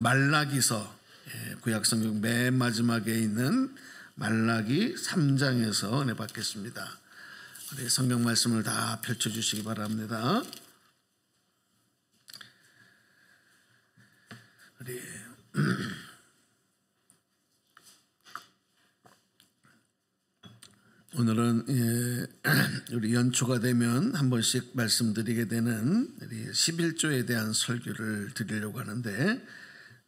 말라기서, 구약성경 맨 마지막에 있는 말라기 3장에서 은혜 받겠습니다. 우리 성경 말씀을 다 펼쳐주시기 바랍니다. 우리 오늘은 우리 연초가 되면 한 번씩 말씀드리게 되는 우리 11조에 대한 설교를 드리려고 하는데,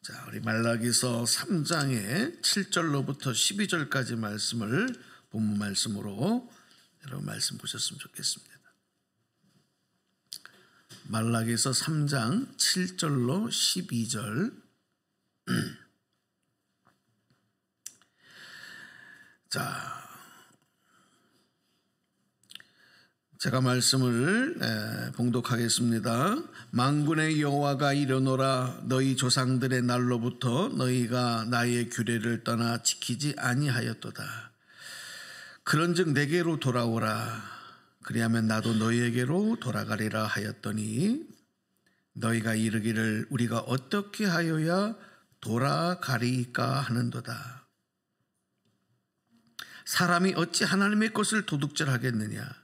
자, 우리 말라기서 3장의 7절로부터 12절까지 말씀을 본문 말씀으로 여러분 말씀 보셨으면 좋겠습니다. 말라기서 3장 7절로 12절. 자, 제가 말씀을 봉독하겠습니다. 만군의 여호와가 이르노라. 너희 조상들의 날로부터 너희가 나의 규례를 떠나 지키지 아니하였도다. 그런즉 내게로 돌아오라. 그리하면 나도 너희에게로 돌아가리라 하였더니 너희가 이르기를 우리가 어떻게 하여야 돌아가리까 하는도다. 사람이 어찌 하나님의 것을 도둑질하겠느냐.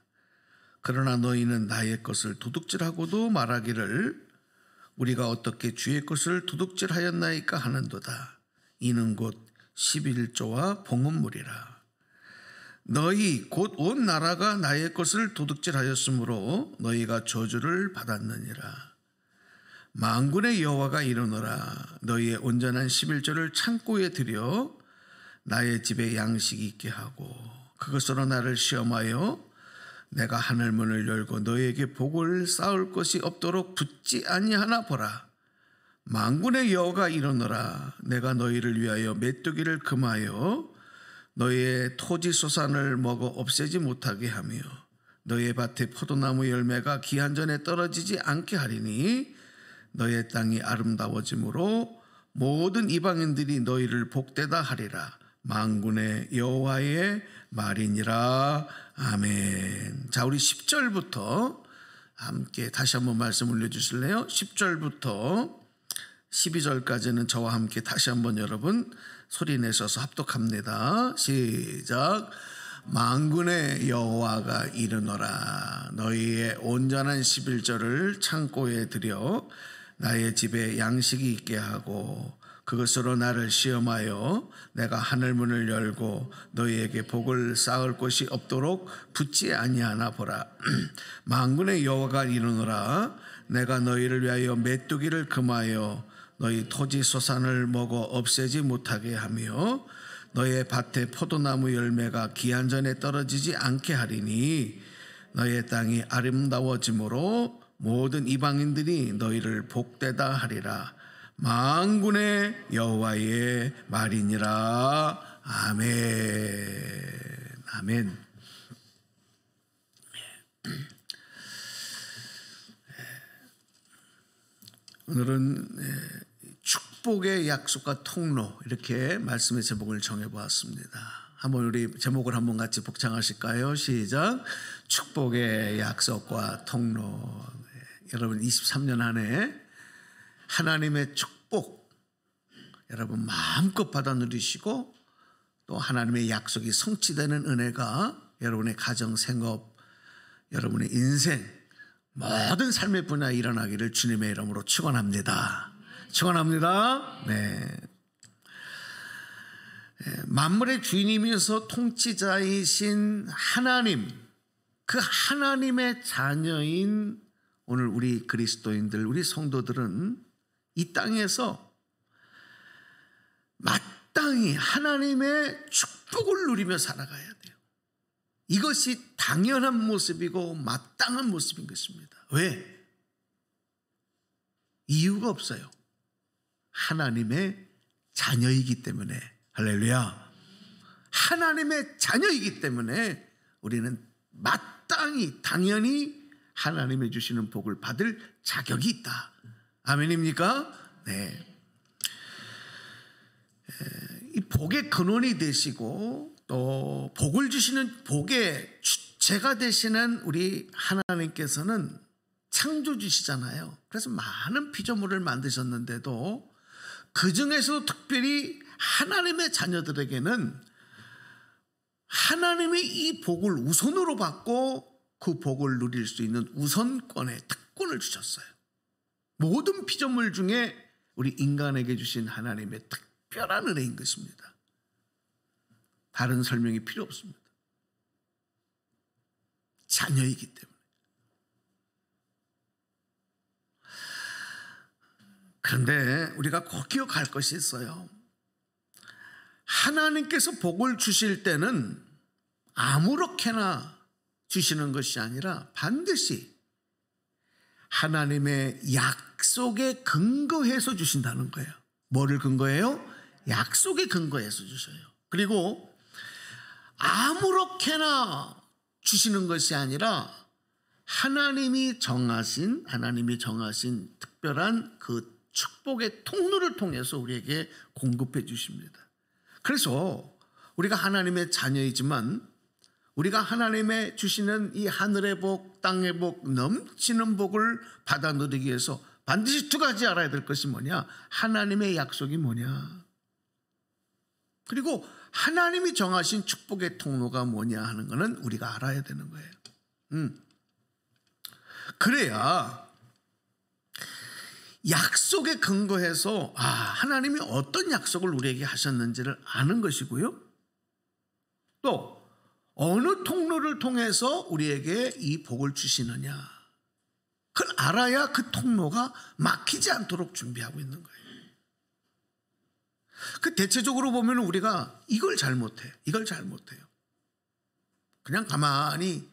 그러나 너희는 나의 것을 도둑질하고도 말하기를 우리가 어떻게 주의 것을 도둑질하였나이까 하는도다. 이는 곧 11조와 봉헌물이라. 너희 곧 온 나라가 나의 것을 도둑질하였으므로 너희가 저주를 받았느니라. 만군의 여호와가 이르노라. 너희의 온전한 11조를 창고에 들여 나의 집에 양식이 있게 하고 그것으로 나를 시험하여 내가 하늘 문을 열고 너희에게 복을 쌓을 것이 없도록 붙지 아니하나 보라. 만군의 여호와가 이르노라. 내가 너희를 위하여 메뚜기를 금하여 너희의 토지 소산을 먹어 없애지 못하게 하며 너희의 밭에 포도나무 열매가 기한 전에 떨어지지 않게 하리니 너희의 땅이 아름다워짐으로 모든 이방인들이 너희를 복되다 하리라. 만군의 여호와의 말이니라. 아멘. 자, 우리 10절부터 함께 다시 한번 말씀 올려주실래요? 10절부터 12절까지는 저와 함께 다시 한번 여러분 소리 내셔서 합독합니다. 시작. 만군의 여호와가 이르노라. 너희의 온전한 11절을 창고에 들여 나의 집에 양식이 있게 하고 그것으로 나를 시험하여 내가 하늘 문을 열고 너희에게 복을 쌓을 곳이 없도록 붙지 아니하나 보라. 만군의 여호와가 이르노라. 내가 너희를 위하여 메뚜기를 금하여 너희 토지 소산을 먹어 없애지 못하게 하며 너희의 밭에 포도나무 열매가 기한 전에 떨어지지 않게 하리니 너희의 땅이 아름다워짐으로 모든 이방인들이 너희를 복되다 하리라. 만군의 여호와의 말이니라. 아멘. 아멘. 오늘은 축복의 약속과 통로, 이렇게 말씀의 제목을 정해보았습니다. 한번 우리 제목을 한번 같이 복창하실까요? 시작. 축복의 약속과 통로. 여러분 23년 안에 하나님의 축복 여러분 마음껏 받아 누리시고 또 하나님의 약속이 성취되는 은혜가 여러분의 가정, 생업, 여러분의 인생 모든 삶의 분야에 일어나기를 주님의 이름으로 축원합니다. 축원합니다. 네. 만물의 주인이면서 통치자이신 하나님, 그 하나님의 자녀인 오늘 우리 그리스도인들, 우리 성도들은 이 땅에서 마땅히 하나님의 축복을 누리며 살아가야 돼요. 이것이 당연한 모습이고 마땅한 모습인 것입니다. 왜? 이유가 없어요. 하나님의 자녀이기 때문에. 할렐루야. 하나님의 자녀이기 때문에 우리는 마땅히 당연히 하나님의 주시는 복을 받을 자격이 있다. 아멘입니까? 네. 이 복의 근원이 되시고 또 복을 주시는 복의 주체가 되시는 우리 하나님께서는 창조주시잖아요. 그래서 많은 피조물을 만드셨는데도 그 중에서도 특별히 하나님의 자녀들에게는 하나님의 이 복을 우선으로 받고 그 복을 누릴 수 있는 우선권의 특권을 주셨어요. 모든 피조물 중에 우리 인간에게 주신 하나님의 특별한 은혜인 것입니다. 다른 설명이 필요 없습니다. 자녀이기 때문에. 그런데 우리가 꼭 기억할 것이 있어요. 하나님께서 복을 주실 때는 아무렇게나 주시는 것이 아니라 반드시 하나님의 약속에 근거해서 주신다는 거예요. 뭐를 근거해요? 약속에 근거해서 주셔요. 그리고 아무렇게나 주시는 것이 아니라 하나님이 정하신 특별한 그 축복의 통로를 통해서 우리에게 공급해 주십니다. 그래서 우리가 하나님의 자녀이지만 우리가 하나님의 주시는 이 하늘의 복, 땅의 복, 넘치는 복을 받아 누리기 위해서 반드시 두 가지 알아야 될 것이 뭐냐? 하나님의 약속이 뭐냐? 그리고 하나님이 정하신 축복의 통로가 뭐냐 하는 것은 우리가 알아야 되는 거예요. 그래야 약속에 근거해서 하나님이 어떤 약속을 우리에게 하셨는지를 아는 것이고요. 또 어느 통로를 통해서 우리에게 이 복을 주시느냐, 그걸 알아야 그 통로가 막히지 않도록 준비하고 있는 거예요. 그 대체적으로 보면 우리가 이걸 잘못해요. 그냥 가만히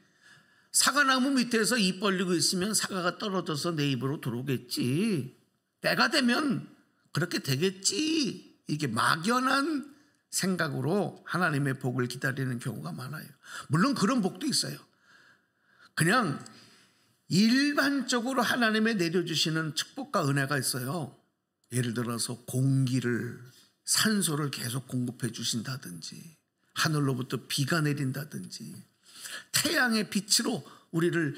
사과나무 밑에서 입 벌리고 있으면 사과가 떨어져서 내 입으로 들어오겠지. 때가 되면 그렇게 되겠지. 이게 막연한 생각으로 하나님의 복을 기다리는 경우가 많아요. 물론 그런 복도 있어요. 그냥 일반적으로 하나님의 내려주시는 축복과 은혜가 있어요. 예를 들어서 공기를, 산소를 계속 공급해 주신다든지, 하늘로부터 비가 내린다든지, 태양의 빛으로 우리를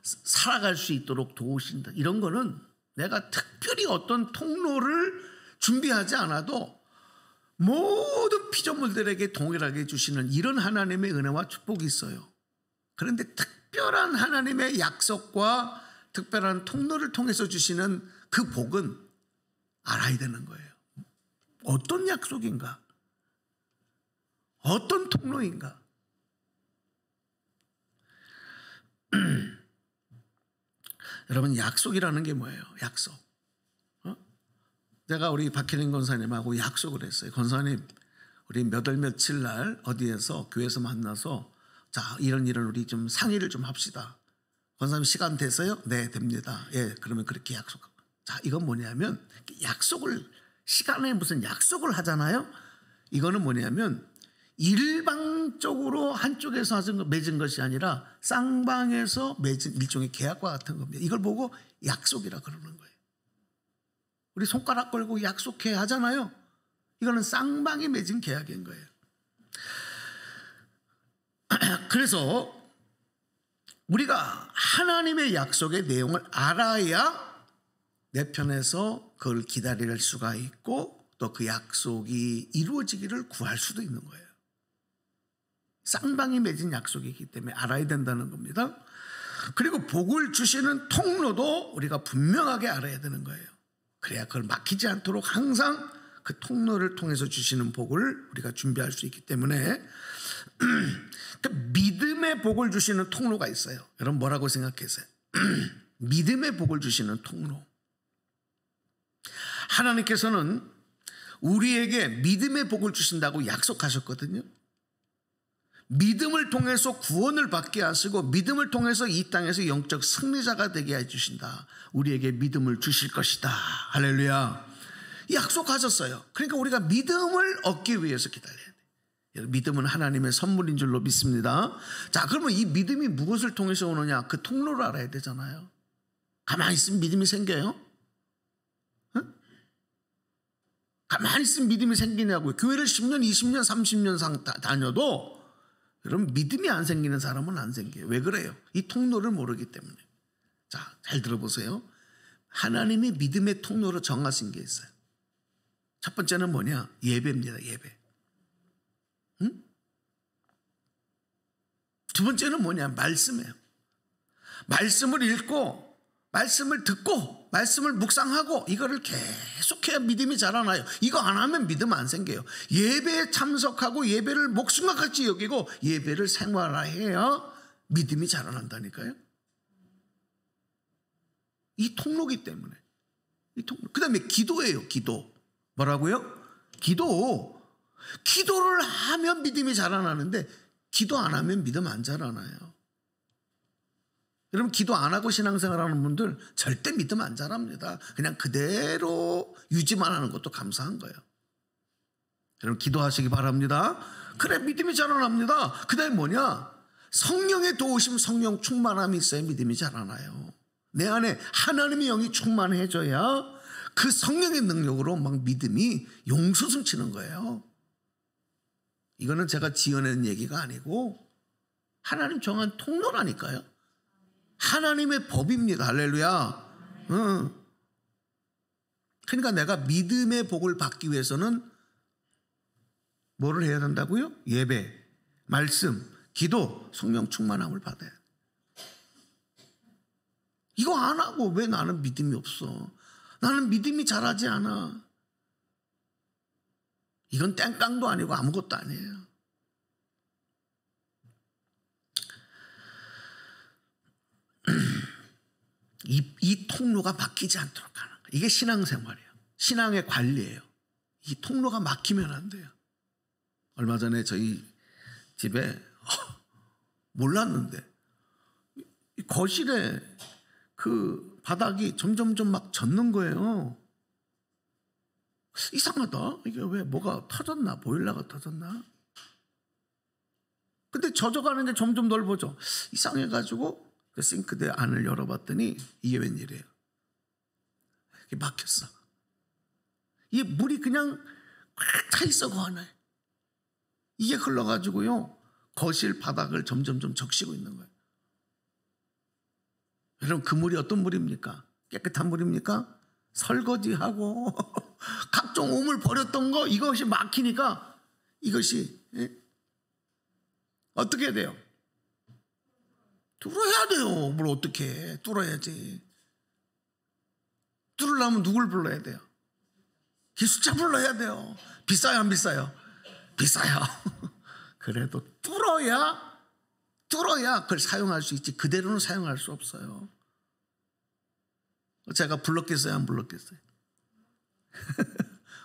살아갈 수 있도록 도우신다. 이런 거는 내가 특별히 어떤 통로를 준비하지 않아도 모든 피조물들에게 동일하게 주시는 이런 하나님의 은혜와 축복이 있어요. 그런데 특별한 하나님의 약속과 특별한 통로를 통해서 주시는 그 복은 알아야 되는 거예요. 어떤 약속인가? 어떤 통로인가? 여러분, 약속이라는 게 뭐예요? 약속. 내가 우리 박혜린 권사님하고 약속을 했어요. 권사님, 우리 몇 월 며칠 날 어디에서 교회에서 만나서 자, 이런 우리 좀 상의를 좀 합시다. 권사님 시간 되세요? 네, 됩니다. 예, 그러면 그렇게 약속. 자, 이건 뭐냐면 약속을, 시간에 무슨 약속을 하잖아요. 이거는 뭐냐면 일방적으로 한쪽에서 맺은 것이 아니라 쌍방에서 맺은 일종의 계약과 같은 겁니다. 이걸 보고 약속이라 그러는 거예요. 우리 손가락 걸고 약속해 하잖아요. 이거는 쌍방이 맺은 계약인 거예요. 그래서 우리가 하나님의 약속의 내용을 알아야 내 편에서 그걸 기다릴 수가 있고 또 그 약속이 이루어지기를 구할 수도 있는 거예요. 쌍방이 맺은 약속이기 때문에 알아야 된다는 겁니다. 그리고 복을 주시는 통로도 우리가 분명하게 알아야 되는 거예요. 그래야 그걸 막히지 않도록 항상 그 통로를 통해서 주시는 복을 우리가 준비할 수 있기 때문에 그 믿음의 복을 주시는 통로가 있어요. 여러분 뭐라고 생각하세요? 믿음의 복을 주시는 통로. 하나님께서는 우리에게 믿음의 복을 주신다고 약속하셨거든요. 믿음을 통해서 구원을 받게 하시고 믿음을 통해서 이 땅에서 영적 승리자가 되게 해주신다. 우리에게 믿음을 주실 것이다. 할렐루야. 약속하셨어요. 그러니까 우리가 믿음을 얻기 위해서 기다려야 돼요. 믿음은 하나님의 선물인 줄로 믿습니다. 자, 그러면 이 믿음이 무엇을 통해서 오느냐? 그 통로를 알아야 되잖아요. 가만히 있으면 믿음이 생겨요? 응? 가만히 있으면 믿음이 생기냐고요. 교회를 10년, 20년, 30년 다녀도 여러분 믿음이 안 생기는 사람은 안 생겨요. 왜 그래요? 이 통로를 모르기 때문에. 자, 잘 들어보세요. 하나님이 믿음의 통로로 정하신 게 있어요. 첫 번째는 뭐냐? 예배입니다. 예배. 응? 두 번째는 뭐냐? 말씀이에요. 말씀을 읽고 말씀을 듣고 말씀을 묵상하고 이거를 계속해야 믿음이 자라나요. 이거 안 하면 믿음 안 생겨요. 예배에 참석하고 예배를 목숨과 같이 여기고 예배를 생활해야 믿음이 자라난다니까요. 이 통로기 때문에. 이 통로. 그 다음에 기도예요. 기도. 뭐라고요? 기도를 하면 믿음이 자라나는데 기도 안 하면 믿음 안 자라나요. 여러분 기도 안 하고 신앙생활하는 분들 절대 믿음 안 자랍니다. 그냥 그대로 유지만 하는 것도 감사한 거예요. 여러분 기도하시기 바랍니다. 그래 믿음이 자라납니다. 그 다음에 뭐냐? 성령의 도우심, 성령 충만함이 있어야 믿음이 자라나요. 내 안에 하나님의 영이 충만해져야 그 성령의 능력으로 막 믿음이 용수승치는 거예요. 이거는 제가 지어낸 얘기가 아니고 하나님 정한 통로라니까요. 하나님의 법입니다. 할렐루야. 그러니까 내가 믿음의 복을 받기 위해서는 뭐를 해야 된다고요? 예배, 말씀, 기도, 성령 충만함을 받아야 돼. 이거 안 하고 왜 나는 믿음이 없어? 나는 믿음이 자라지 않아. 이건 땡깡도 아니고 아무것도 아니에요. 이 통로가 막히지 않도록 하는 거예요. 이게 신앙생활이에요. 신앙의 관리예요. 이 통로가 막히면 안 돼요. 얼마 전에 저희 집에 몰랐는데 거실에 그 바닥이 점점점 막 젖는 거예요. 이상하다. 이게 왜 뭐가 터졌나? 보일러가 터졌나? 근데 젖어가는 게 점점 넓어져. 이상해가지고 그 싱크대 안을 열어봤더니 이게 웬일이에요? 이게 막혔어. 이게 물이 그냥 꽉 차 있어 그 안에. 이게 흘러가지고요 거실 바닥을 점점점 적시고 있는 거예요. 여러분 그 물이 어떤 물입니까? 깨끗한 물입니까? 설거지하고 각종 오물 버렸던 거 이것이 막히니까 이것이 어떻게 해야 돼요? 뚫어야 돼요. 뭘 어떻게 해? 뚫어야지. 뚫으려면 누굴 불러야 돼요? 기술자 불러야 돼요. 비싸요 안 비싸요? 비싸요. 그래도 뚫어야 그걸 사용할 수 있지 그대로는 사용할 수 없어요. 제가 불렀겠어요 안 불렀겠어요?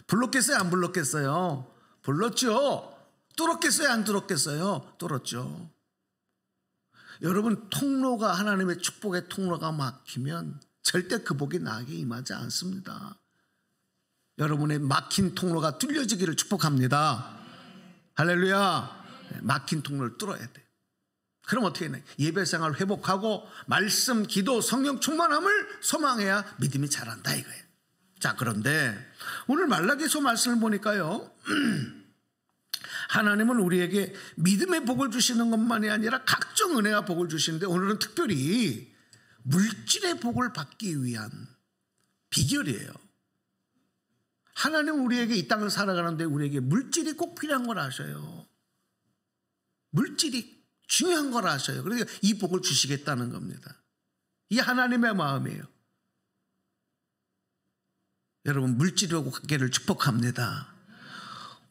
불렀겠어요 안 불렀겠어요? 불렀죠. 뚫었겠어요 안 뚫었겠어요? 뚫었죠. 여러분 통로가 하나님의 축복의 통로가 막히면 절대 그 복이 나에게 임하지 않습니다. 여러분의 막힌 통로가 뚫려지기를 축복합니다. 할렐루야. 막힌 통로를 뚫어야 돼요. 그럼 어떻게 해? 예배생활 회복하고 말씀, 기도, 성령 충만함을 소망해야 믿음이 자란다 이거예요. 자 그런데 오늘 말라기서 말씀을 보니까요 하나님은 우리에게 믿음의 복을 주시는 것만이 아니라 각종 은혜와 복을 주시는데 오늘은 특별히 물질의 복을 받기 위한 비결이에요. 하나님은 우리에게 이 땅을 살아가는데 우리에게 물질이 꼭 필요한 걸 아셔요. 물질이 중요한 걸 아셔요. 그러니까 이 복을 주시겠다는 겁니다. 이게 하나님의 마음이에요. 여러분 물질하고 관계를 축복합니다.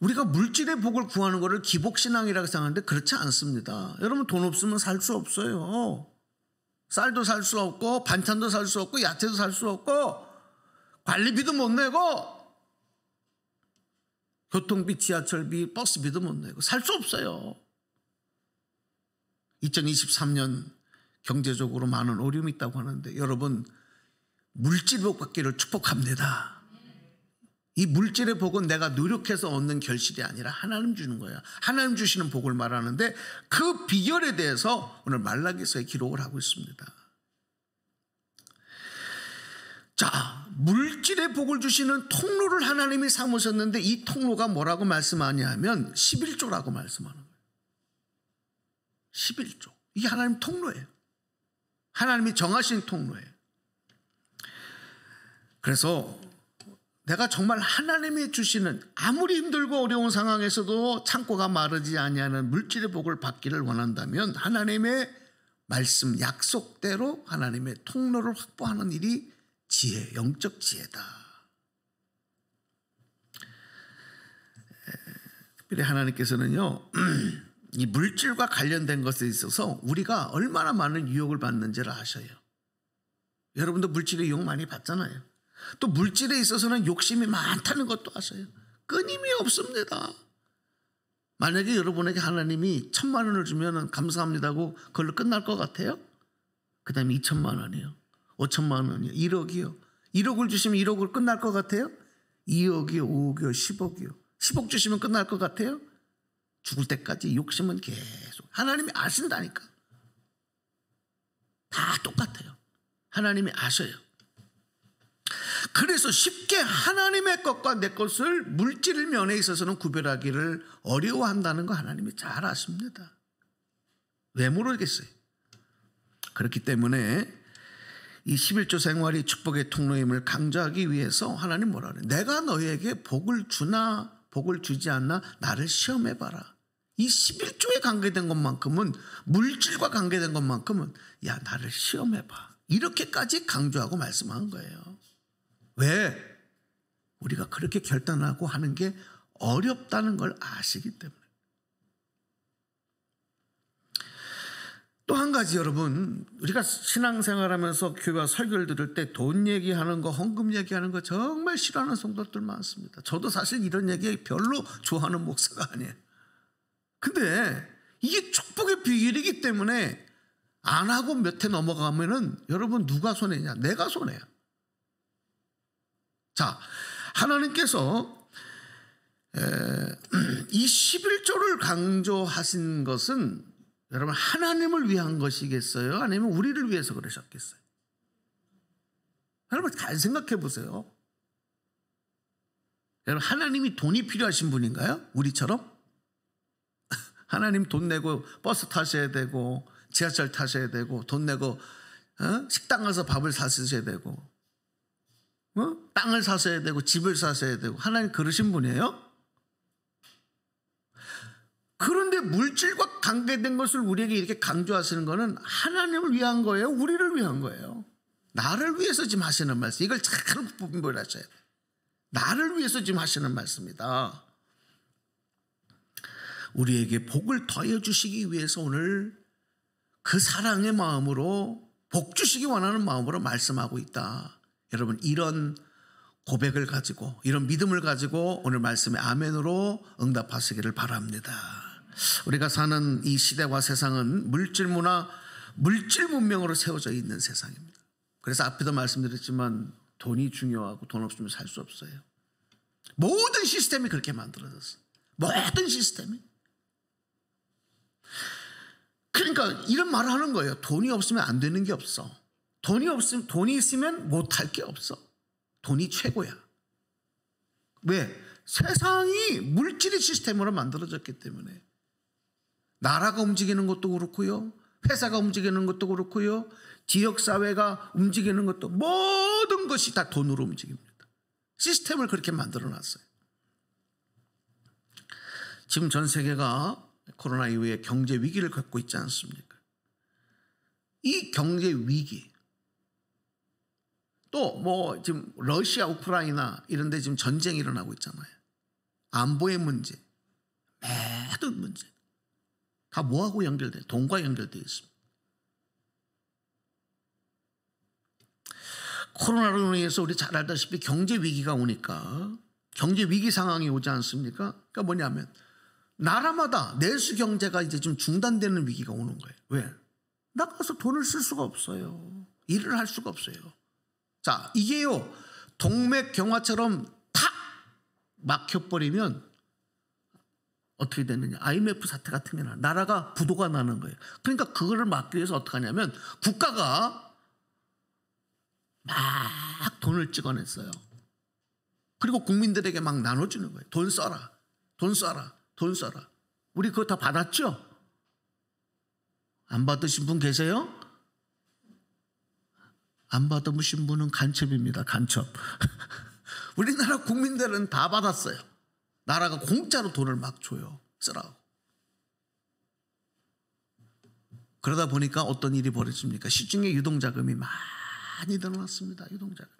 우리가 물질의 복을 구하는 것을 기복신앙이라고 생각하는데 그렇지 않습니다. 여러분 돈 없으면 살 수 없어요. 쌀도 살 수 없고 반찬도 살 수 없고 야채도 살 수 없고 관리비도 못 내고 교통비, 지하철비, 버스비도 못 내고 살 수 없어요. 2023년 경제적으로 많은 어려움이 있다고 하는데 여러분 물질의 복 받기를 축복합니다. 이 물질의 복은 내가 노력해서 얻는 결실이 아니라 하나님 주는 거야. 하나님 주시는 복을 말하는데 그 비결에 대해서 오늘 말라기서에 기록을 하고 있습니다. 자, 물질의 복을 주시는 통로를 하나님이 삼으셨는데 이 통로가 뭐라고 말씀하냐면 11조라고 말씀하는 거예요. 11조. 이게 하나님 통로예요. 하나님이 정하신 통로예요. 그래서 내가 정말 하나님이 주시는 아무리 힘들고 어려운 상황에서도 창고가 마르지 아니하는 물질의 복을 받기를 원한다면 하나님의 말씀 약속대로 하나님의 통로를 확보하는 일이 지혜, 영적 지혜다. 특별히 하나님께서는요, 이 물질과 관련된 것에 있어서 우리가 얼마나 많은 유혹을 받는지를 아셔요. 여러분도 물질의 유혹 많이 받잖아요. 또 물질에 있어서는 욕심이 많다는 것도 아셔요. 끊임이 없습니다. 만약에 여러분에게 하나님이 1,000만 원을 주면 감사합니다고 그걸로 끝날 것 같아요? 그 다음에 2,000만 원이요, 5,000만 원이요, 1억이요. 1억을 주시면 1억을 끝날 것 같아요? 2억이요, 5억이요, 10억이요. 10억 주시면 끝날 것 같아요? 죽을 때까지 욕심은 계속. 하나님이 아신다니까. 다 똑같아요. 하나님이 아셔요. 그래서 쉽게 하나님의 것과 내 것을 물질 면에 있어서는 구별하기를 어려워한다는 거 하나님이 잘 아십니다. 왜 모르겠어요? 그렇기 때문에 이 11조 생활이 축복의 통로임을 강조하기 위해서 하나님 뭐라 그래요? 내가 너희에게 복을 주나 복을 주지 않나 나를 시험해봐라. 이 11조에 관계된 것만큼은, 물질과 관계된 것만큼은 야 나를 시험해봐. 이렇게까지 강조하고 말씀한 거예요. 왜? 우리가 그렇게 결단하고 하는 게 어렵다는 걸 아시기 때문에. 또 한 가지, 여러분, 우리가 신앙생활하면서 교회와 설교를 들을 때 돈 얘기하는 거, 헌금 얘기하는 거 정말 싫어하는 성도들 많습니다. 저도 사실 이런 얘기 별로 좋아하는 목사가 아니에요. 근데 이게 축복의 비결이기 때문에 안 하고 몇 해 넘어가면은 여러분 누가 손해냐? 내가 손해야. 자, 하나님께서 이 11조를 강조하신 것은 여러분 하나님을 위한 것이겠어요? 아니면 우리를 위해서 그러셨겠어요? 여러분 잘 생각해 보세요. 여러분 하나님이 돈이 필요하신 분인가요? 우리처럼? 하나님 돈 내고 버스 타셔야 되고 지하철 타셔야 되고 돈 내고 식당 가서 밥을 사셔야 되고 땅을 사셔야 되고 집을 사셔야 되고 하나님 그러신 분이에요? 그런데 물질과 관계된 것을 우리에게 이렇게 강조하시는 것은 하나님을 위한 거예요? 우리를 위한 거예요? 나를 위해서 지금 하시는 말씀. 이걸 잘 분별하셔야 돼요. 나를 위해서 지금 하시는 말씀이다. 우리에게 복을 더해 주시기 위해서 오늘 그 사랑의 마음으로 복 주시기 원하는 마음으로 말씀하고 있다. 여러분 이런 고백을 가지고 이런 믿음을 가지고 오늘 말씀에 아멘으로 응답하시기를 바랍니다. 우리가 사는 이 시대와 세상은 물질 문화, 물질 문명으로 세워져 있는 세상입니다. 그래서 앞에도 말씀드렸지만 돈이 중요하고 돈 없으면 살 수 없어요. 모든 시스템이 그렇게 만들어졌어요. 모든 시스템이. 그러니까 이런 말을 하는 거예요. 돈이 없으면 안 되는 게 없어. 돈이 있으면 못할 게 없어. 돈이 최고야. 왜? 세상이 물질의 시스템으로 만들어졌기 때문에. 나라가 움직이는 것도 그렇고요. 회사가 움직이는 것도 그렇고요. 지역사회가 움직이는 것도 모든 것이 다 돈으로 움직입니다. 시스템을 그렇게 만들어놨어요. 지금 전 세계가 코로나 이후에 경제 위기를 겪고 있지 않습니까? 이 경제 위기 또 지금 러시아, 우크라이나 이런 데 지금 전쟁이 일어나고 있잖아요. 안보의 문제, 모든 문제 다 뭐하고 연결돼요? 돈과 연결되어 있습니다. 코로나로 인해서 우리 잘 알다시피 경제 위기가 오니까 경제 위기 상황이 오지 않습니까? 그러니까 뭐냐면 나라마다 내수 경제가 이제 좀 중단되는 위기가 오는 거예요. 왜? 나가서 돈을 쓸 수가 없어요. 일을 할 수가 없어요. 자, 이게요 동맥경화처럼 탁 막혀버리면 어떻게 되느냐? IMF 사태 같은 게 나라가 부도가 나는 거예요. 그러니까 그거를 막기 위해서 어떻게 하냐면 국가가 막 돈을 찍어냈어요. 그리고 국민들에게 막 나눠주는 거예요. 돈 써라, 돈 써라, 돈 써라. 우리 그거 다 받았죠? 안 받으신 분 계세요? 안 받으신 분은 간첩입니다. 간첩. 우리나라 국민들은 다 받았어요. 나라가 공짜로 돈을 막 줘요. 쓰라고. 그러다 보니까 어떤 일이 벌어집니까? 시중에 유동자금이 많이 늘어났습니다. 유동자금.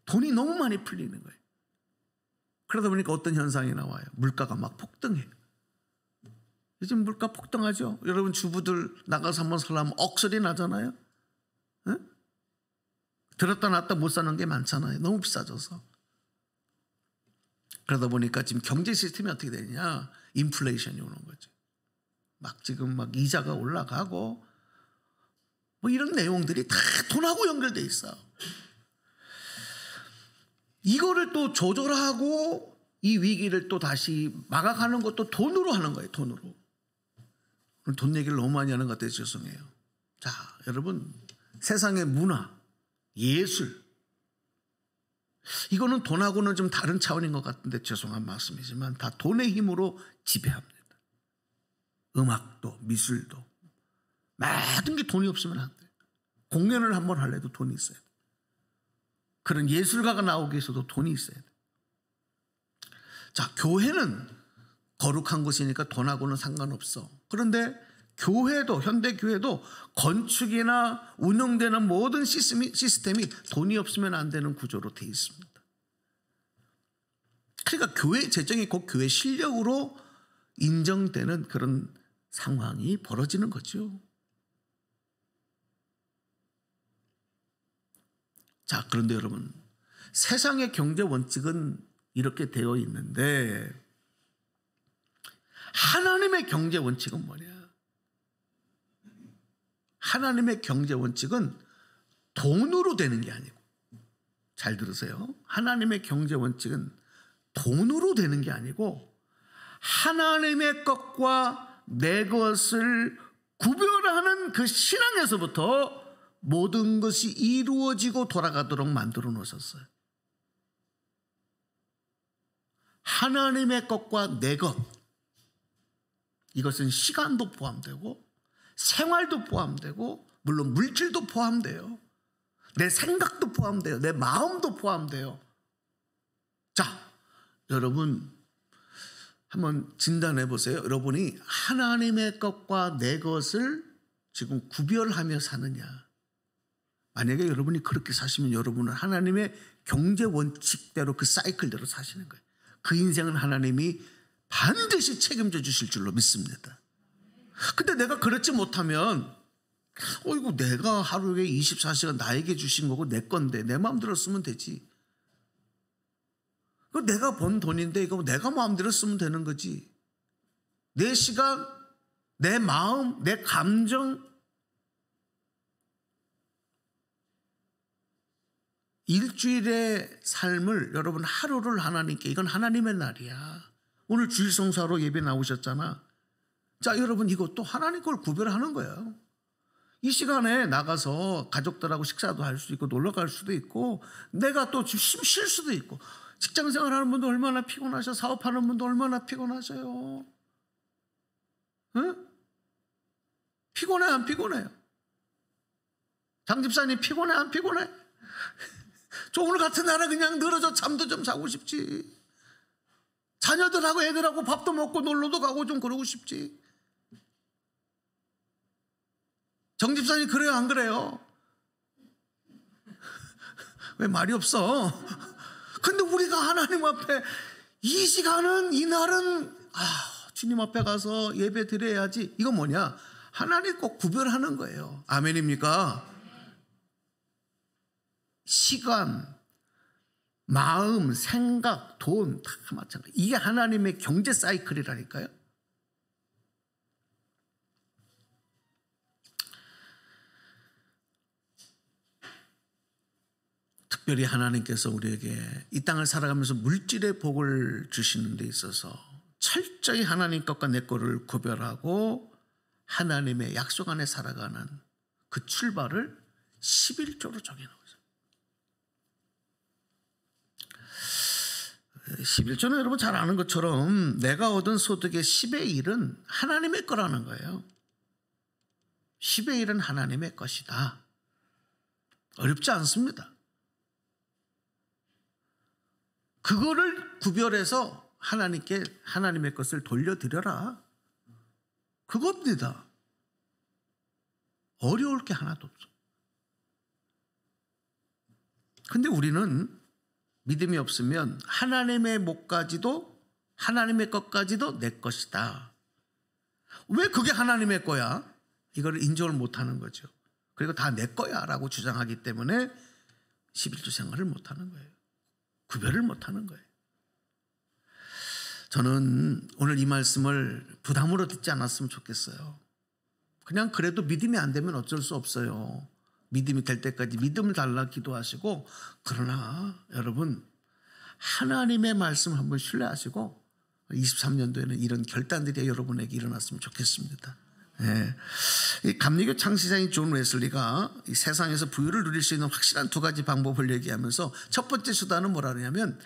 돈이 너무 많이 풀리는 거예요. 그러다 보니까 어떤 현상이 나와요? 물가가 막 폭등해요. 요즘 물가 폭등하죠? 여러분 주부들 나가서 한번 살려면 억소리 나잖아요. 응? 들었다 놨다 못 사는 게 많잖아요. 너무 비싸져서. 그러다 보니까 지금 경제 시스템이 어떻게 되냐? 인플레이션이 오는 거죠. 막 지금 막 이자가 올라가고 뭐 이런 내용들이 다 돈하고 연결돼 있어. 이거를 또 조절하고 이 위기를 또 다시 막아가는 것도 돈으로 하는 거예요. 돈으로. 돈 얘기를 너무 많이 하는 것 같아서 죄송해요. 자, 여러분 세상의 문화, 예술 이거는 돈하고는 좀 다른 차원인 것 같은데 죄송한 말씀이지만 다 돈의 힘으로 지배합니다. 음악도 미술도 모든 게 돈이 없으면 안 돼요. 공연을 한번 할래도 돈이 있어야 돼요. 그런 예술가가 나오기 위해서도 돈이 있어야 돼요. 자, 교회는 거룩한 곳이니까 돈하고는 상관없어. 그런데 교회도 현대 교회도 건축이나 운영되는 모든 시스템이 돈이 없으면 안 되는 구조로 되어 있습니다. 그러니까 교회 재정이 곧 교회 실력으로 인정되는 그런 상황이 벌어지는 거죠. 자, 그런데 여러분 세상의 경제 원칙은 이렇게 되어 있는데 하나님의 경제 원칙은 뭐냐? 하나님의 경제 원칙은 돈으로 되는 게 아니고, 잘 들으세요. 하나님의 경제 원칙은 돈으로 되는 게 아니고 하나님의 것과 내 것을 구별하는 그 신앙에서부터 모든 것이 이루어지고 돌아가도록 만들어 놓으셨어요. 하나님의 것과 내 것, 이것은 시간도 포함되고 생활도 포함되고 물론 물질도 포함돼요. 내 생각도 포함돼요. 내 마음도 포함돼요. 자, 여러분 한번 진단해 보세요. 여러분이 하나님의 것과 내 것을 지금 구별하며 사느냐. 만약에 여러분이 그렇게 사시면 여러분은 하나님의 경제 원칙대로 그 사이클대로 사시는 거예요. 그 인생은 하나님이 반드시 책임져 주실 줄로 믿습니다. 근데 내가 그렇지 못하면 이거 내가 하루에 24시간 나에게 주신 거고 내 건데 내 마음대로 쓰면 되지. 이거 내가 번 돈인데 이거 내가 마음대로 쓰면 되는 거지. 내 시간, 내 마음, 내 감정, 일주일의 삶을 여러분 하루를 하나님께, 이건 하나님의 날이야. 오늘 주일 성사로 예배 나오셨잖아. 자, 여러분 이것도 하나님 걸 구별하는 거예요. 이 시간에 나가서 가족들하고 식사도 할 수 있고 놀러 갈 수도 있고 내가 또 쉴 수도 있고, 직장생활 하는 분도 얼마나 피곤하셔. 사업하는 분도 얼마나 피곤하셔요. 응? 피곤해 안 피곤해요? 장집사님 피곤해 안 피곤해? 저 오늘 같은 날에 그냥 늘어져 잠도 좀 자고 싶지. 자녀들하고 애들하고 밥도 먹고 놀러도 가고 좀 그러고 싶지. 정집사님 그래요 안 그래요? 왜 말이 없어? 근데 우리가 하나님 앞에 이 시간은 이 날은 주님 앞에 가서 예배 드려야지. 이건 뭐냐? 하나님 꼭 구별하는 거예요. 아멘입니까? 시간, 마음, 생각, 돈 다 마찬가지. 이게 하나님의 경제 사이클이라니까요. 특별히 하나님께서 우리에게 이 땅을 살아가면서 물질의 복을 주시는 데 있어서 철저히 하나님 것과 내 것을 구별하고 하나님의 약속 안에 살아가는 그 출발을 11조로 정해놓은 거죠. 11조는 여러분 잘 아는 것처럼 내가 얻은 소득의 10의 1은 하나님의 거라는 거예요. 10의 1은 하나님의 것이다. 어렵지 않습니다. 그거를 구별해서 하나님께 하나님의 것을 돌려드려라. 그겁니다. 어려울 게 하나도 없어. 근데 우리는 믿음이 없으면 하나님의 것까지도 내 것이다. 왜 그게 하나님의 거야? 이걸 인정을 못하는 거죠. 그리고 다 내 거야 라고 주장하기 때문에 11조 생활을 못하는 거예요. 구별을 못하는 거예요. 저는 오늘 이 말씀을 부담으로 듣지 않았으면 좋겠어요. 그냥 그래도 믿음이 안 되면 어쩔 수 없어요. 믿음이 될 때까지 믿음을 달라 기도하시고, 그러나 여러분 하나님의 말씀 한번 신뢰하시고 23년도에는 이런 결단들이 여러분에게 일어났으면 좋겠습니다. 네. 이 감리교 창시자인 존 웨슬리가 이 세상에서 부유를 누릴 수 있는 확실한 두 가지 방법을 얘기하면서, 첫 번째 수단은 뭐라 하냐면,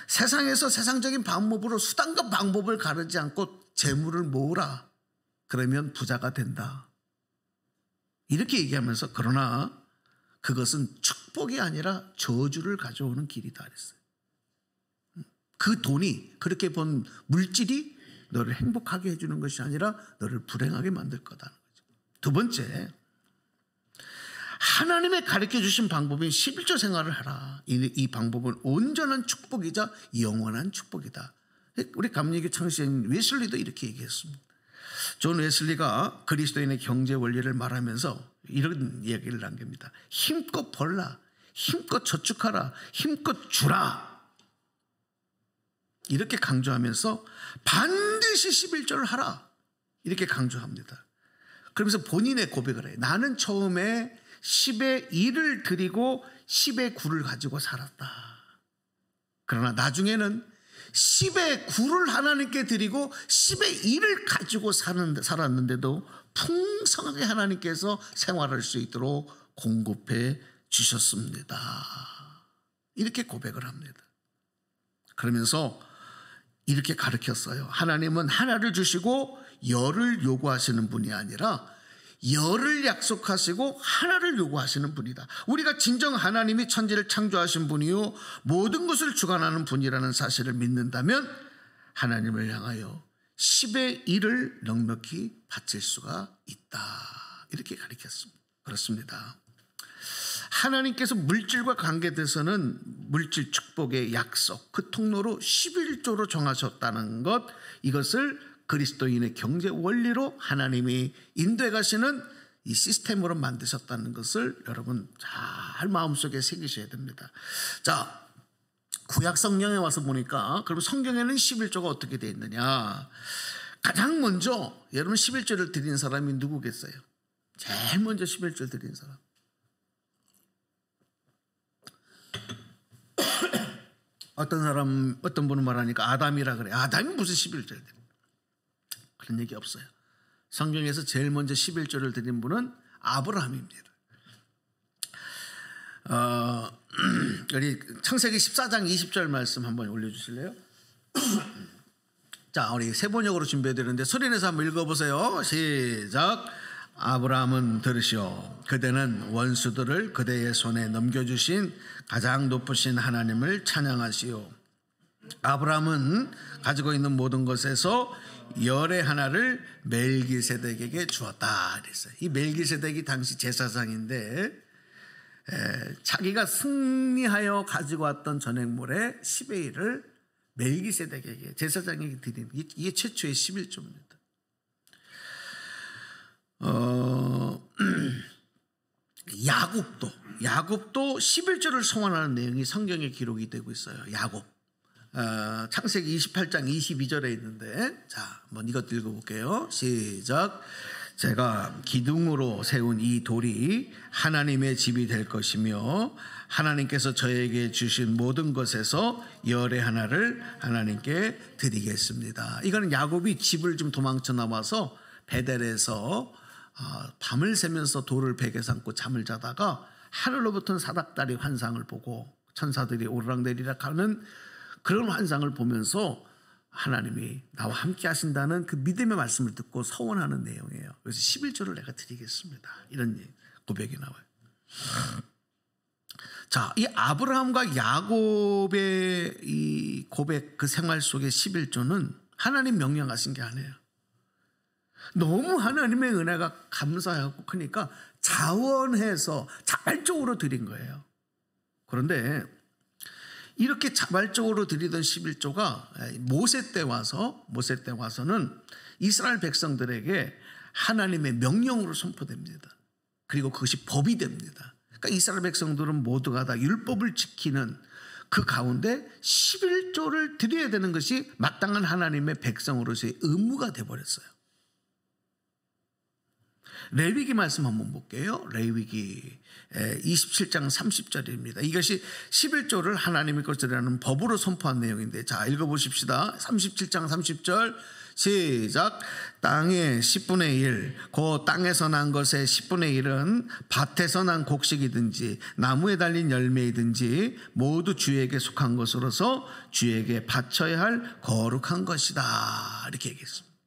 세상에서 세상적인 방법으로 수단과 방법을 가르지 않고 재물을 모으라. 그러면 부자가 된다. 이렇게 얘기하면서, 그러나 그것은 축복이 아니라 저주를 가져오는 길이다 그랬어요. 그 돈이, 그렇게 본 물질이 너를 행복하게 해주는 것이 아니라 너를 불행하게 만들 거다는 거죠. 두 번째, 하나님의 가르쳐 주신 방법인 11조 생활을 하라. 이 방법은 온전한 축복이자 영원한 축복이다. 우리 감리교 창시자인 웨슬리도 이렇게 얘기했습니다. 존 웨슬리가 그리스도인의 경제 원리를 말하면서 이런 이야기를 남깁니다. 힘껏 벌라, 힘껏 저축하라, 힘껏 주라. 이렇게 강조하면서 반드시 11조를 하라. 이렇게 강조합니다. 그러면서 본인의 고백을 해요. 나는 처음에 10의 1을 드리고 10의 9를 가지고 살았다. 그러나 나중에는 10의 9를 하나님께 드리고 10의 1을 가지고 살았는데도 풍성하게 하나님께서 생활할 수 있도록 공급해 주셨습니다. 이렇게 고백을 합니다. 그러면서 이렇게 가르쳤어요. 하나님은 하나를 주시고 열을 요구하시는 분이 아니라 열을 약속하시고 하나를 요구하시는 분이다. 우리가 진정 하나님이 천지를 창조하신 분이요 모든 것을 주관하는 분이라는 사실을 믿는다면 하나님을 향하여 10의 1을 넉넉히 바칠 수가 있다. 이렇게 가르쳤습니다. 그렇습니다. 하나님께서 물질과 관계돼서는 물질 축복의 약속, 그 통로로 11조로 정하셨다는 것, 이것을 그리스도인의 경제 원리로 하나님이 인도해 가시는 이 시스템으로 만드셨다는 것을 여러분 잘 마음속에 새기셔야 됩니다. 자, 구약 성경에 와서 보니까 그럼 성경에는 11조가 어떻게 되어 있느냐. 가장 먼저 여러분 11조를 드린 사람이 누구겠어요? 제일 먼저 11조 드린 사람. 어떤 분은 말하니까 아담이라 그래. 아담이 무슨 11조를 드려? 그런 얘기 없어요. 성경에서 제일 먼저 11조를 드린 분은 아브라함입니다. 우리 창세기 14장 20절 말씀 한번 올려주실래요? 자, 우리 세 번역으로 준비해드렸는데 소리내서 한번 읽어보세요. 시작. 아브라함은 들으시오. 그대는 원수들을 그대의 손에 넘겨주신 가장 높으신 하나님을 찬양하시오. 아브라함은 가지고 있는 모든 것에서 열의 하나를 멜기세덱에게 주었다 그랬어요. 이 멜기세덱이 당시 제사장인데 자기가 승리하여 가지고 왔던 전액물의 10의 1을 멜기세덱에게 제사장에게 드리는 이게 최초의 11조입니다. 야곱도 11조를 성환하는 내용이 성경에 기록이 되고 있어요. 야곱. 창세기 28장 22절에 있는데, 자, 한번 이것 읽어볼게요. 시작. 제가 기둥으로 세운 이 돌이 하나님의 집이 될 것이며 하나님께서 저에게 주신 모든 것에서 열의 하나를 하나님께 드리겠습니다. 이거는 야곱이 집을 좀 도망쳐 나와서 베델에서 밤을 새면서 돌을 베개 삼고 잠을 자다가 하늘로부터 사닥다리 환상을 보고 천사들이 오르락내리락 하는 그런 환상을 보면서 하나님이 나와 함께 하신다는 그 믿음의 말씀을 듣고 서원하는 내용이에요. 그래서 11조를 내가 드리겠습니다. 이런 고백이 나와요. 자, 이 아브라함과 야곱의 이 고백, 그 생활 속의 11조는 하나님 명령하신 게 아니에요. 너무 하나님의 은혜가 감사하고 크니까 자원해서 자발적으로 드린 거예요. 그런데 이렇게 자발적으로 드리던 11조가 모세 때 와서는 이스라엘 백성들에게 하나님의 명령으로 선포됩니다. 그리고 그것이 법이 됩니다. 그러니까 이스라엘 백성들은 모두가 다 율법을 지키는 그 가운데 11조를 드려야 되는 것이 마땅한 하나님의 백성으로서의 의무가 되어버렸어요. 레위기 말씀 한번 볼게요. 레위기 27장 30절입니다. 이것이 11조를 하나님의 것이라는 법으로 선포한 내용인데, 자, 읽어보십시다. 37장 30절 시작. 땅의 10분의 1, 그 땅에서 난 것의 10분의 1은 밭에서 난 곡식이든지 나무에 달린 열매이든지 모두 주에게 속한 것으로서 주에게 바쳐야 할 거룩한 것이다, 이렇게 얘기했습니다.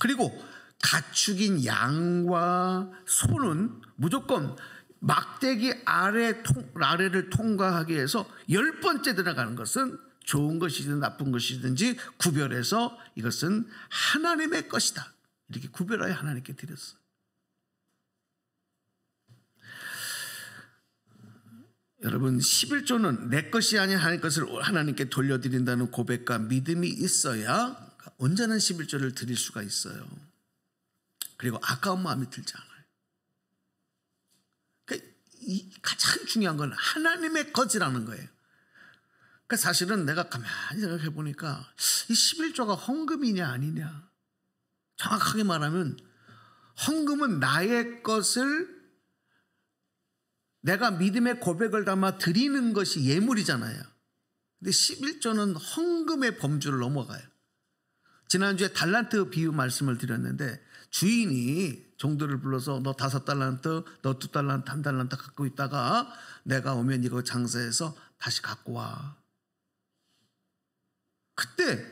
그리고 가축인 양과 소는 무조건 막대기 아래를 통과하기 위해서 10번째 들어가는 것은 좋은 것이든 나쁜 것이든지 구별해서 이것은 하나님의 것이다, 이렇게 구별하여 하나님께 드렸어요. 여러분, 11조는 내 것이 아닌 하나님 것을 하나님께 돌려드린다는 고백과 믿음이 있어야 언제나 11조를 드릴 수가 있어요. 그리고 아까운 마음이 들지 않아요. 그러니까 가장 중요한 건 하나님의 것이라는 거예요. 그러니까 사실은 내가 가만히 생각해 보니까 이 11조가 헌금이냐 아니냐, 정확하게 말하면 헌금은 나의 것을 내가 믿음의 고백을 담아 드리는 것이 예물이잖아요. 근데 11조는 헌금의 범주를 넘어가요. 지난주에 달란트 비유 말씀을 드렸는데, 주인이 종들을 불러서 너 5달란트, 너 2달란트, 1달란트 갖고 있다가 내가 오면 이거 장사해서 다시 갖고 와. 그때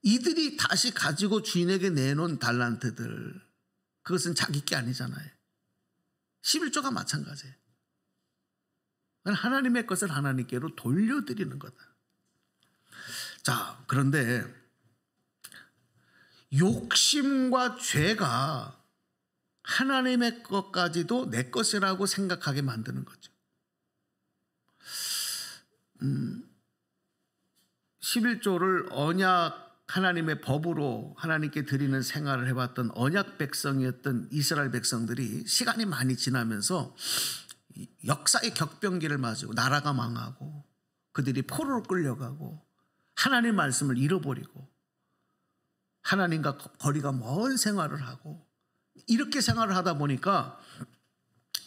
이들이 다시 가지고 주인에게 내놓은 달란트들, 그것은 자기 게 아니잖아요. 11조가 마찬가지예요. 하나님의 것을 하나님께로 돌려드리는 거다. 자, 그런데 욕심과 죄가 하나님의 것까지도 내 것이라고 생각하게 만드는 거죠. 11조를 언약, 하나님의 법으로 하나님께 드리는 생활을 해왔던 언약 백성이었던 이스라엘 백성들이 시간이 많이 지나면서 역사의 격변기를 맞고 나라가 망하고 그들이 포로로 끌려가고 하나님의 말씀을 잃어버리고 하나님과 거리가 먼 생활을 하고, 이렇게 생활을 하다 보니까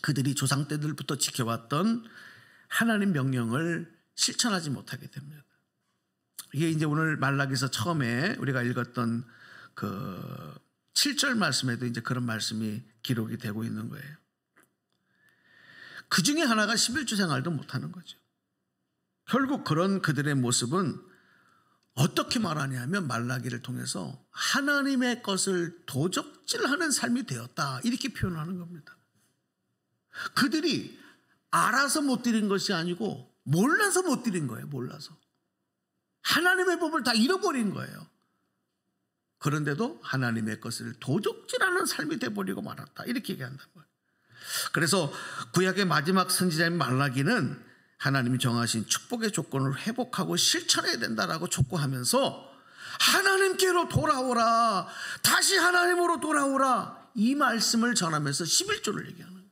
그들이 조상 때들부터 지켜왔던 하나님 명령을 실천하지 못하게 됩니다. 이게 이제 오늘 말라기서 처음에 우리가 읽었던 그 7절 말씀에도 이제 그런 말씀이 기록이 되고 있는 거예요. 그 중에 하나가 11조 생활도 못하는 거죠. 결국 그런 그들의 모습은 어떻게 말하냐면 말라기를 통해서 하나님의 것을 도적질하는 삶이 되었다, 이렇게 표현하는 겁니다. 그들이 알아서 못 드린 것이 아니고 몰라서 못 드린 거예요. 몰라서 하나님의 법을 다 잃어버린 거예요. 그런데도 하나님의 것을 도적질하는 삶이 돼버리고 말았다, 이렇게 얘기한단 말이에요. 그래서 구약의 마지막 선지자인 말라기는 하나님이 정하신 축복의 조건을 회복하고 실천해야 된다라고 촉구하면서 하나님께로 돌아오라, 다시 하나님으로 돌아오라, 이 말씀을 전하면서 11조를 얘기하는 거예요.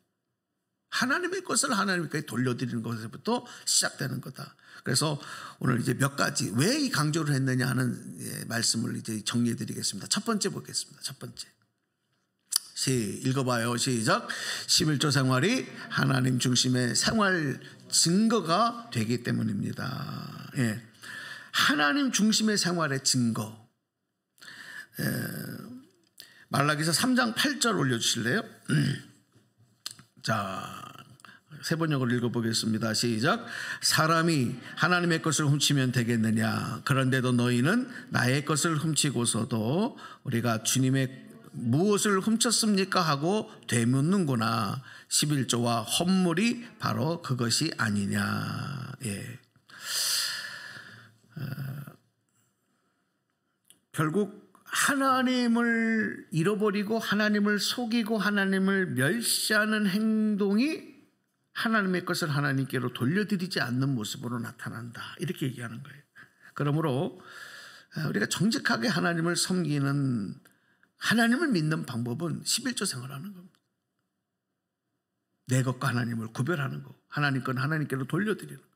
하나님의 것을 하나님께 돌려드리는 것에부터 시작되는 거다. 그래서 오늘 이제 몇 가지 왜 이 강조를 했느냐 하는 말씀을 이제 정리해 드리겠습니다. 첫 번째 보겠습니다. 첫 번째. 읽어봐요. 시작. 11조 생활이 하나님 중심의 생활 증거가 되기 때문입니다. 예. 하나님 중심의 생활의 증거. 말라기서 3장 8절 올려주실래요? 자, 세번역을 읽어보겠습니다. 시작. 사람이 하나님의 것을 훔치면 되겠느냐? 그런데도 너희는 나의 것을 훔치고서도 우리가 주님의 무엇을 훔쳤습니까 하고 되묻는구나. 11조와 헌물이 바로 그것이 아니냐. 예. 결국 하나님을 잃어버리고 하나님을 속이고 하나님을 멸시하는 행동이 하나님의 것을 하나님께로 돌려드리지 않는 모습으로 나타난다. 이렇게 얘기하는 거예요. 그러므로 우리가 정직하게 하나님을 섬기는, 하나님을 믿는 방법은 11조 생활하는 겁니다. 내 것과 하나님을 구별하는 거, 하나님 건 하나님께로 돌려드리는 거.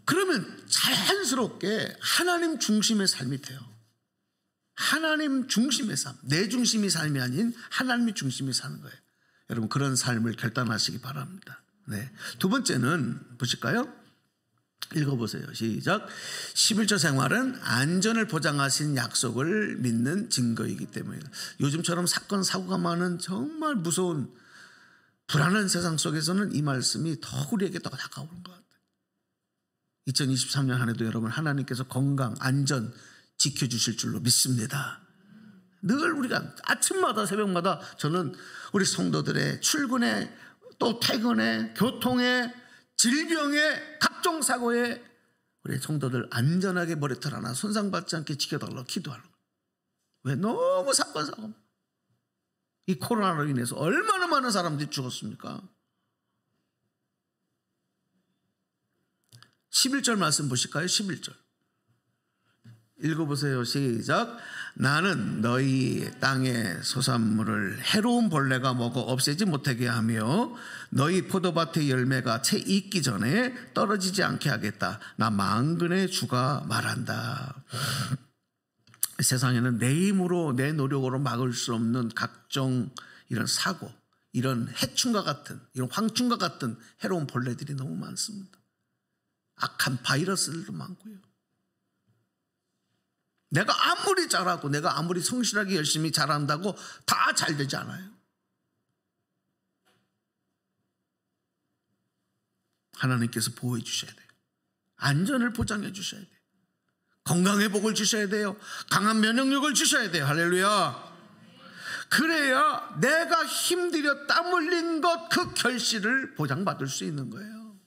그러면 자연스럽게 하나님 중심의 삶이 돼요. 하나님 중심의 삶, 내 중심의 삶이 아닌 하나님이 중심이 사는 거예요. 여러분 그런 삶을 결단하시기 바랍니다. 네. 두 번째는 보실까요? 읽어보세요. 시작. 11조 생활은 안전을 보장하신 약속을 믿는 증거이기 때문이다. 요즘처럼 사건 사고가 많은 정말 무서운 불안한 세상 속에서는 이 말씀이 더 우리에게 더 다가오는 것 같아요. 2023년 한 해도 여러분 하나님께서 건강, 안전 지켜주실 줄로 믿습니다. 늘 우리가 아침마다 새벽마다 저는 우리 성도들의 출근에 또 퇴근에 교통에 질병에 각종 사고에 우리 성도들 안전하게 머리털 하나 손상받지 않게 지켜달라고 기도하는 거예요. 왜? 너무 사건 사고. 이 코로나로 인해서 얼마나 많은 사람들이 죽었습니까? 11절 말씀 보실까요? 11절 읽어보세요. 시작. 나는 너희 땅의 소산물을 해로운 벌레가 먹어 없애지 못하게 하며 너희 포도밭의 열매가 채 익기 전에 떨어지지 않게 하겠다. 나 만군의 주가 말한다. 세상에는 내 힘으로 내 노력으로 막을 수 없는 각종 이런 사고, 이런 해충과 같은, 이런 황충과 같은 해로운 벌레들이 너무 많습니다. 악한 바이러스들도 많고요. 내가 아무리 잘하고 내가 아무리 성실하게 열심히 잘한다고 다 잘 되지 않아요. 하나님께서 보호해 주셔야 돼요. 안전을 보장해 주셔야 돼요. 건강의 복을 주셔야 돼요. 강한 면역력을 주셔야 돼요. 할렐루야. 그래야 내가 힘들여 땀 흘린 것 그 결실을 보장받을 수 있는 거예요.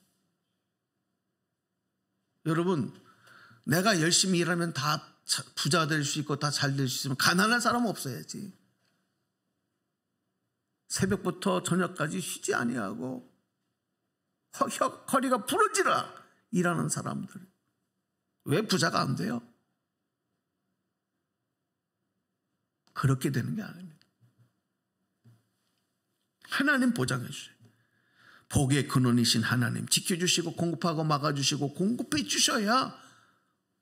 여러분, 내가 열심히 일하면 다 부자 될 수 있고 다 잘 될 수 있으면 가난한 사람은 없어야지. 새벽부터 저녁까지 쉬지 아니하고 허리가 부러지라 일하는 사람들 왜 부자가 안 돼요? 그렇게 되는 게 아닙니다. 하나님 보장해 주세요. 복의 근원이신 하나님 지켜주시고 공급하고 막아주시고 공급해 주셔야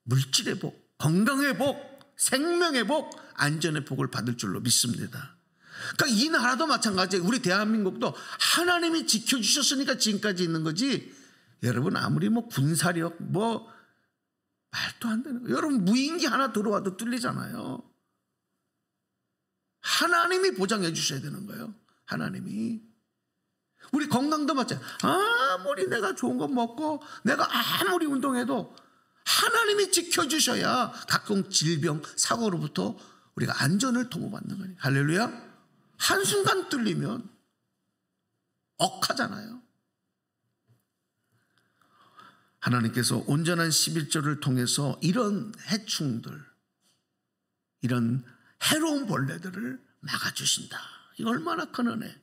물질의 복, 건강의 복, 생명의 복, 안전의 복을 받을 줄로 믿습니다. 그러니까 이 나라도 마찬가지예요. 우리 대한민국도 하나님이 지켜주셨으니까 지금까지 있는 거지. 여러분 아무리 뭐 군사력 뭐 말도 안 되는 거예요. 여러분 무인기 하나 들어와도 뚫리잖아요. 하나님이 보장해 주셔야 되는 거예요. 하나님이. 우리 건강도 마찬가지예요. 아무리 내가 좋은 거 먹고 내가 아무리 운동해도 하나님이 지켜주셔야 각종 질병, 사고로부터 우리가 안전을 도모받는 거예요. 할렐루야. 한순간 뚫리면 억하잖아요. 하나님께서 온전한 11조를 통해서 이런 해충들, 이런 해로운 벌레들을 막아주신다. 이거 얼마나 큰 은혜.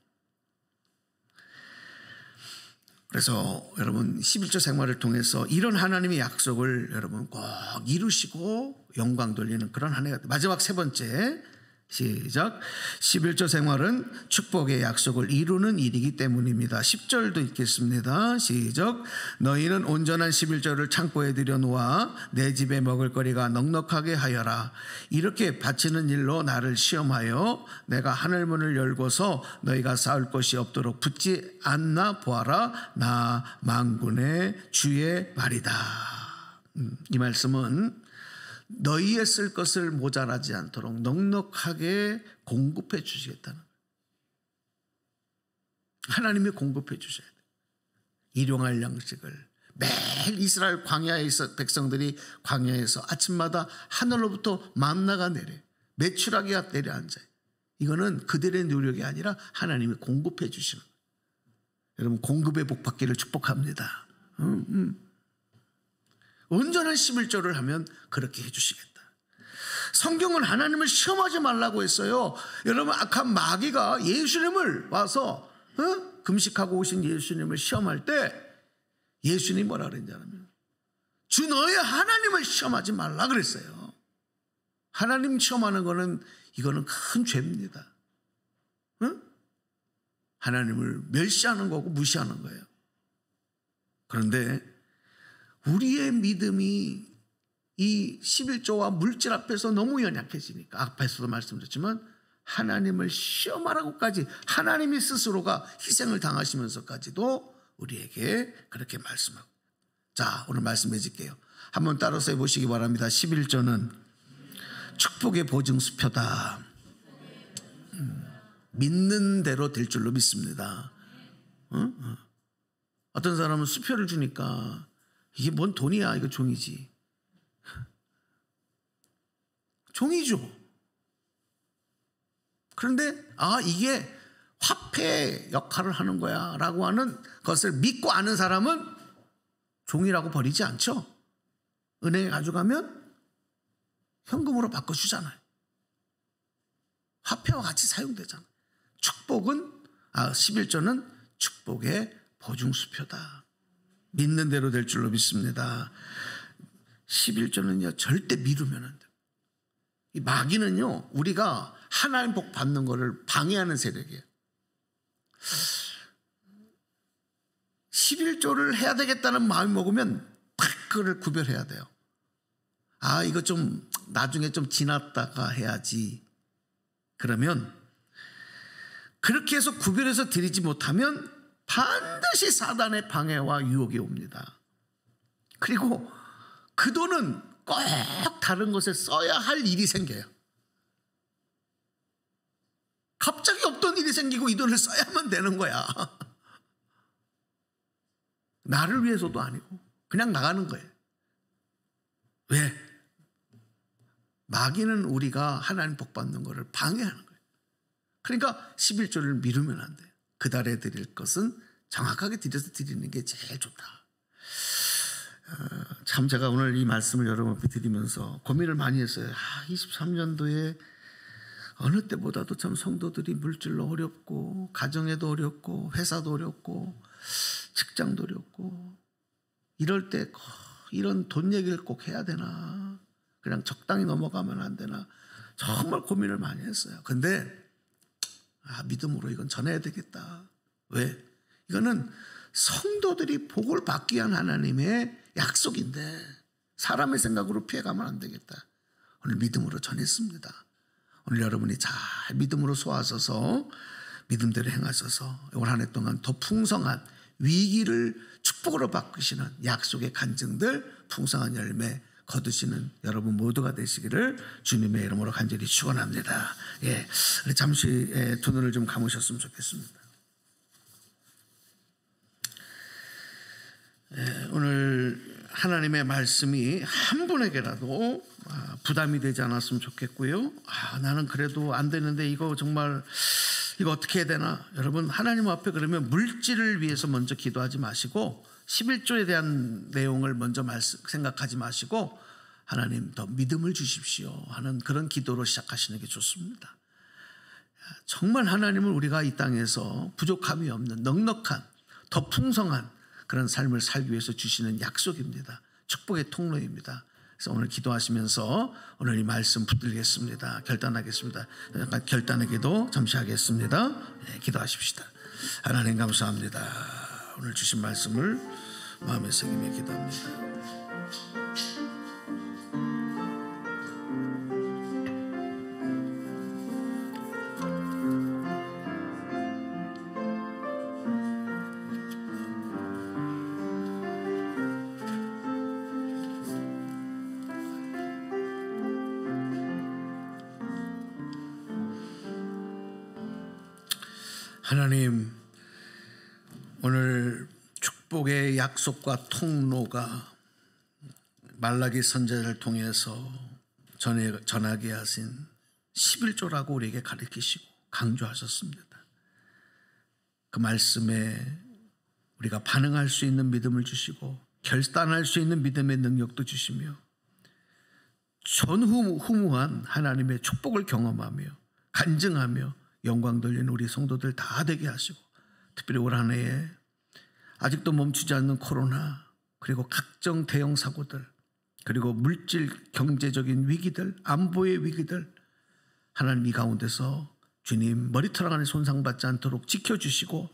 그래서 여러분 11조 생활을 통해서 이런 하나님의 약속을 여러분 꼭 이루시고 영광 돌리는 그런 한 해가. 마지막 세 번째 시작. 11조 생활은 축복의 약속을 이루는 일이기 때문입니다. 10절도 읽겠습니다. 시작. 너희는 온전한 11조를 창고에 들여놓아 내 집에 먹을 거리가 넉넉하게 하여라. 이렇게 바치는 일로 나를 시험하여 내가 하늘문을 열고서 너희가 쌓을 것이 없도록 붙지 않나 보아라. 나 만군의 주의 말이다. 이 말씀은 너희의 쓸 것을 모자라지 않도록 넉넉하게 공급해 주시겠다는 거예요. 하나님이 공급해 주셔야 돼요. 일용할 양식을 매일 이스라엘 광야에 있어 백성들이 광야에서 아침마다 하늘로부터 만나가 내려요. 매출하기가 내려앉아요. 이거는 그들의 노력이 아니라 하나님이 공급해 주시는 거예요. 여러분 공급의 복 받기를 축복합니다. 온전한 11조를 하면 그렇게 해주시겠다. 성경은 하나님을 시험하지 말라고 했어요. 여러분 악한 마귀가 예수님을 와서 금식하고 오신 예수님을 시험할 때 예수님이 뭐라 그랬냐면 주 너의 하나님을 시험하지 말라 그랬어요. 하나님 시험하는 거는 이거는 큰 죄입니다. 하나님을 멸시하는 거고 무시하는 거예요. 그런데 우리의 믿음이 이 11조와 물질 앞에서 너무 연약해지니까 앞에서도 말씀드렸지만 하나님을 시험하라고까지 하나님이 스스로가 희생을 당하시면서까지도 우리에게 그렇게 말씀하고. 자, 오늘 말씀해 줄게요. 한번 따라서 해보시기 바랍니다. 11조는 축복의 보증수표다. 믿는 대로 될 줄로 믿습니다. 어떤 사람은 수표를 주니까 이게 뭔 돈이야, 이거 종이지. 종이죠. 그런데 이게 화폐 역할을 하는 거야 라고 하는 것을 믿고 아는 사람은 종이라고 버리지 않죠. 은행에 가져가면 현금으로 바꿔주잖아요. 화폐와 같이 사용되잖아요. 축복은 11조는 축복의 보증수표다. 믿는 대로 될 줄로 믿습니다. 11조는요 절대 미루면 안 돼요. 이 마귀는요 우리가 하나님 복 받는 거를 방해하는 세력이에요. 11조를 해야 되겠다는 마음이 먹으면 딱 그걸 구별해야 돼요. 이거 좀 나중에 좀 지났다가 해야지. 그러면 그렇게 해서 구별해서 드리지 못하면 반드시 사단의 방해와 유혹이 옵니다. 그리고 그 돈은 꼭 다른 것에 써야 할 일이 생겨요. 갑자기 없던 일이 생기고 이 돈을 써야만 되는 거야. 나를 위해서도 아니고 그냥 나가는 거예요. 왜? 마귀는 우리가 하나님 복 받는 것을 방해하는 거예요. 그러니까 11조를 미루면 안 돼요. 그 달에 드릴 것은 정확하게 드려서 드리는 게 제일 좋다. 참 제가 오늘 이 말씀을 여러분 앞에 드리면서 고민을 많이 했어요. 23년도에 어느 때보다도 참 성도들이 물질로 어렵고 가정에도 어렵고 회사도 어렵고 직장도 어렵고 이럴 때 이런 돈 얘기를 꼭 해야 되나 그냥 적당히 넘어가면 안 되나 정말 고민을 많이 했어요. 근데 믿음으로 이건 전해야 되겠다. 왜? 이거는 성도들이 복을 받기 위한 하나님의 약속인데 사람의 생각으로 피해가면 안 되겠다. 오늘 믿음으로 전했습니다. 오늘 여러분이 잘 믿음으로 쏘아서서 믿음대로 행하셔서 올 한 해 동안 더 풍성한 위기를 축복으로 바꾸시는 약속의 간증들 풍성한 열매 거두시는 여러분 모두가 되시기를 주님의 이름으로 간절히 축원합니다. 우리 잠시 두 눈을 좀 감으셨으면 좋겠습니다. 오늘 하나님의 말씀이 한 분에게라도 부담이 되지 않았으면 좋겠고요. 나는 그래도 안 되는데 이거 정말 이거 어떻게 해야 되나? 여러분 하나님 앞에 그러면 물질을 위해서 먼저 기도하지 마시고 11조에 대한 내용을 먼저 생각하지 마시고 하나님 더 믿음을 주십시오 하는 그런 기도로 시작하시는 게 좋습니다. 정말 하나님은 우리가 이 땅에서 부족함이 없는 넉넉한 더 풍성한 그런 삶을 살기 위해서 주시는 약속입니다. 축복의 통로입니다. 그래서 오늘 기도하시면서 오늘 이 말씀 붙들겠습니다. 결단하겠습니다. 약간 결단의 기도 잠시 하겠습니다. 기도하십시다. 하나님 감사합니다. 오늘 주신 말씀을 마음에 새기며 기도합니다. 하나님, 오늘 축복의 약속과 통로가 말라기 선지자를 통해서 전하게 하신 11조라고 우리에게 가르치시고 강조하셨습니다. 그 말씀에 우리가 반응할 수 있는 믿음을 주시고 결단할 수 있는 믿음의 능력도 주시며 전후무한 하나님의 축복을 경험하며 간증하며 영광 돌리는 우리 성도들 다 되게 하시고, 특별히 올 한 해에 아직도 멈추지 않는 코로나, 그리고 각종 대형 사고들, 그리고 물질 경제적인 위기들, 안보의 위기들, 하나님 이 가운데서 주님 머리털 안에 손상받지 않도록 지켜주시고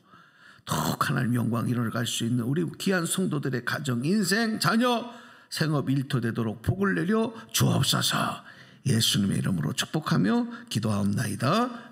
더욱 하나님 영광 이뤄갈 수 있는 우리 귀한 성도들의 가정, 인생, 자녀, 생업 일터 되도록 복을 내려 주옵소서. 예수님의 이름으로 축복하며 기도하옵나이다.